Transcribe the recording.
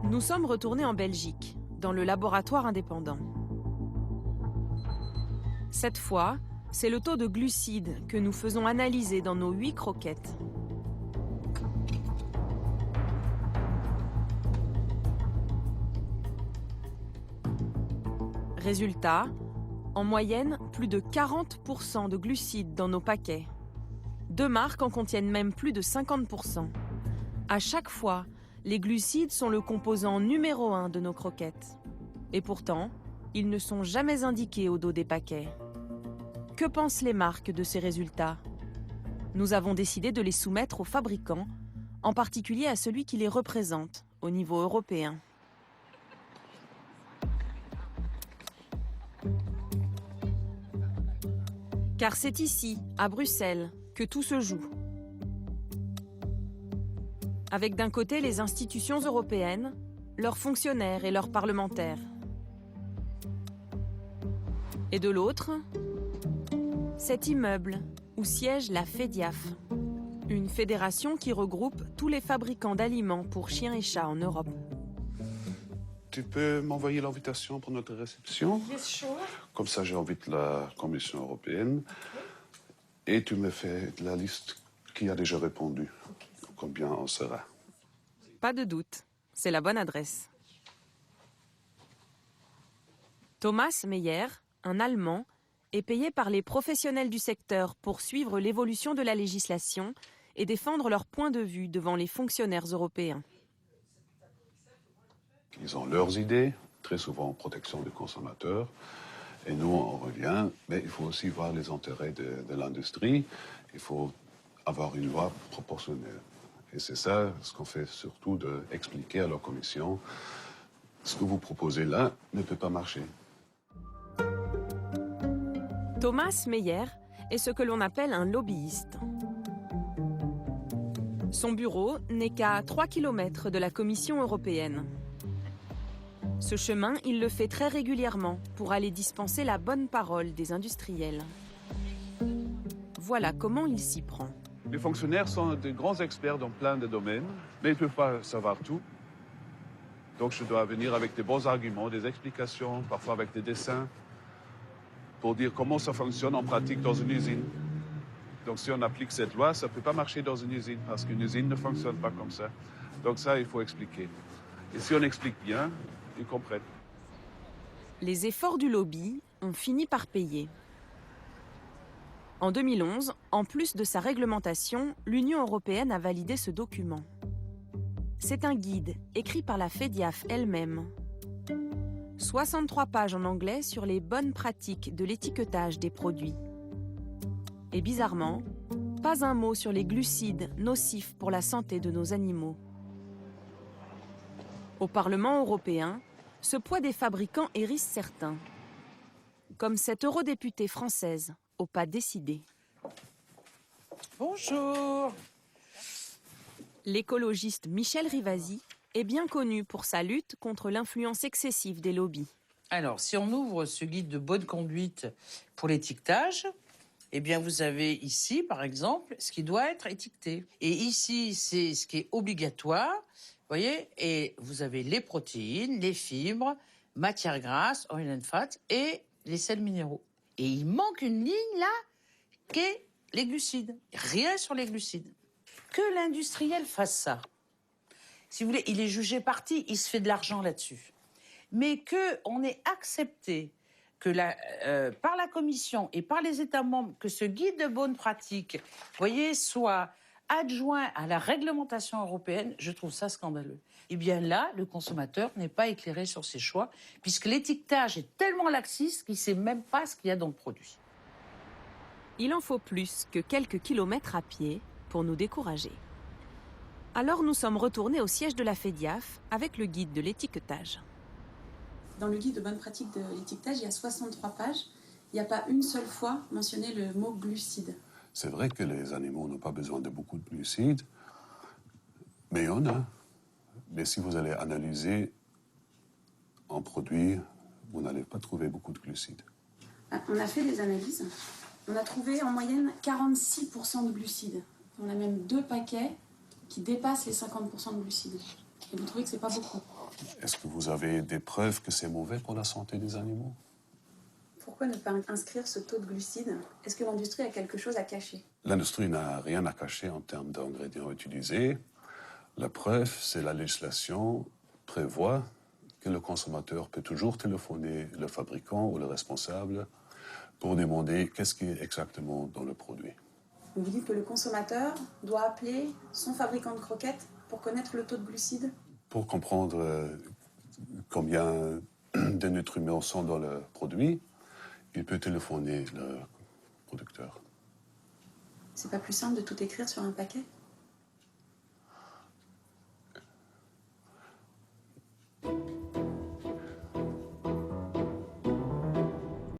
Nous sommes retournés en Belgique, dans le laboratoire indépendant. Cette fois, c'est le taux de glucides que nous faisons analyser dans nos 8 croquettes. Résultat, en moyenne, plus de 40% de glucides dans nos paquets. 2 marques en contiennent même plus de 50%. À chaque fois, les glucides sont le composant numéro 1 de nos croquettes. Et pourtant, ils ne sont jamais indiqués au dos des paquets. Que pensent les marques de ces résultats? Nous avons décidé de les soumettre aux fabricants, en particulier à celui qui les représente au niveau européen. Car c'est ici, à Bruxelles, que tout se joue. Avec d'un côté les institutions européennes, leurs fonctionnaires et leurs parlementaires. Et de l'autre, cet immeuble où siège la FEDIAF, une fédération qui regroupe tous les fabricants d'aliments pour chiens et chats en Europe. Tu peux m'envoyer l'invitation pour notre réception? Yes, sure. Comme ça, j'invite la Commission européenne. Okay. Et tu me fais la liste qui a déjà répondu. Okay. Combien on sera? Pas de doute, c'est la bonne adresse. Thomas Meyer, un Allemand, est payé par les professionnels du secteur pour suivre l'évolution de la législation et défendre leur point de vue devant les fonctionnaires européens. Ils ont leurs idées, très souvent en protection des consommateurs. Et nous, on revient, mais il faut aussi voir les intérêts de l'industrie. Il faut avoir une voie proportionnelle. Et c'est ça ce qu'on fait surtout, d'expliquer à la Commission ce que vous proposez là ne peut pas marcher. Thomas Meyer est ce que l'on appelle un lobbyiste. Son bureau n'est qu'à 3 km de la Commission européenne. Ce chemin, il le fait très régulièrement pour aller dispenser la bonne parole des industriels. Voilà comment il s'y prend. Les fonctionnaires sont de grands experts dans plein de domaines, mais ils ne peuvent pas savoir tout. Donc je dois venir avec des bons arguments, des explications, parfois avec des dessins, pour dire comment ça fonctionne en pratique dans une usine. Donc si on applique cette loi, ça ne peut pas marcher dans une usine, parce qu'une usine ne fonctionne pas comme ça. Donc ça, il faut expliquer. Et si on explique bien, ils comprennent. Les efforts du lobby ont fini par payer. En 2011, en plus de sa réglementation, l'Union européenne a validé ce document. C'est un guide écrit par la FEDIAF elle-même. 63 pages en anglais sur les bonnes pratiques de l'étiquetage des produits. Et bizarrement, pas un mot sur les glucides nocifs pour la santé de nos animaux. Au Parlement européen, ce poids des fabricants hérisse certains. Comme cette eurodéputée française au pas décidé. Bonjour. L'écologiste Michel Rivasi est bien connu pour sa lutte contre l'influence excessive des lobbies. Alors, si on ouvre ce guide de bonne conduite pour l'étiquetage, eh bien, vous avez ici, par exemple, ce qui doit être étiqueté. Et ici, c'est ce qui est obligatoire, vous voyez, et vous avez les protéines, les fibres, matières grasses, oil and fat, et les sels minéraux. Et il manque une ligne, là, qui est les glucides. Rien sur les glucides. Que l'industriel fasse ça. Si vous voulez, il est jugé parti, il se fait de l'argent là-dessus. Mais qu'on ait accepté que par la Commission et par les États membres, que ce guide de bonne pratique, vous voyez, soit adjoint à la réglementation européenne, je trouve ça scandaleux. Eh bien là, le consommateur n'est pas éclairé sur ses choix, puisque l'étiquetage est tellement laxiste qu'il ne sait même pas ce qu'il y a dans le produit. Il en faut plus que quelques kilomètres à pied pour nous décourager. Alors nous sommes retournés au siège de la FEDIAF avec le guide de l'étiquetage. Dans le guide de bonne pratique de l'étiquetage, il y a 63 pages. Il n'y a pas une seule fois mentionné le mot glucides. C'est vrai que les animaux n'ont pas besoin de beaucoup de glucides, mais il y en a. Mais si vous allez analyser un produit, vous n'allez pas trouver beaucoup de glucides. On a fait des analyses. On a trouvé en moyenne 46% de glucides. On a même 2 paquets qui dépassent les 50% de glucides. Et vous trouvez que c'est pas beaucoup? Est-ce que vous avez des preuves que c'est mauvais pour la santé des animaux? Pourquoi ne pas inscrire ce taux de glucides? Est-ce que l'industrie a quelque chose à cacher? L'industrie n'a rien à cacher en termes d'ingrédients utilisés. La preuve, c'est la législation prévoit que le consommateur peut toujours téléphoner le fabricant ou le responsable pour demander qu'est-ce qui est exactement dans le produit. Vous dites que le consommateur doit appeler son fabricant de croquettes pour connaître le taux de glucides? Pour comprendre combien de nutriments sont dans le produit, il peut téléphoner le producteur. C'est pas plus simple de tout écrire sur un paquet?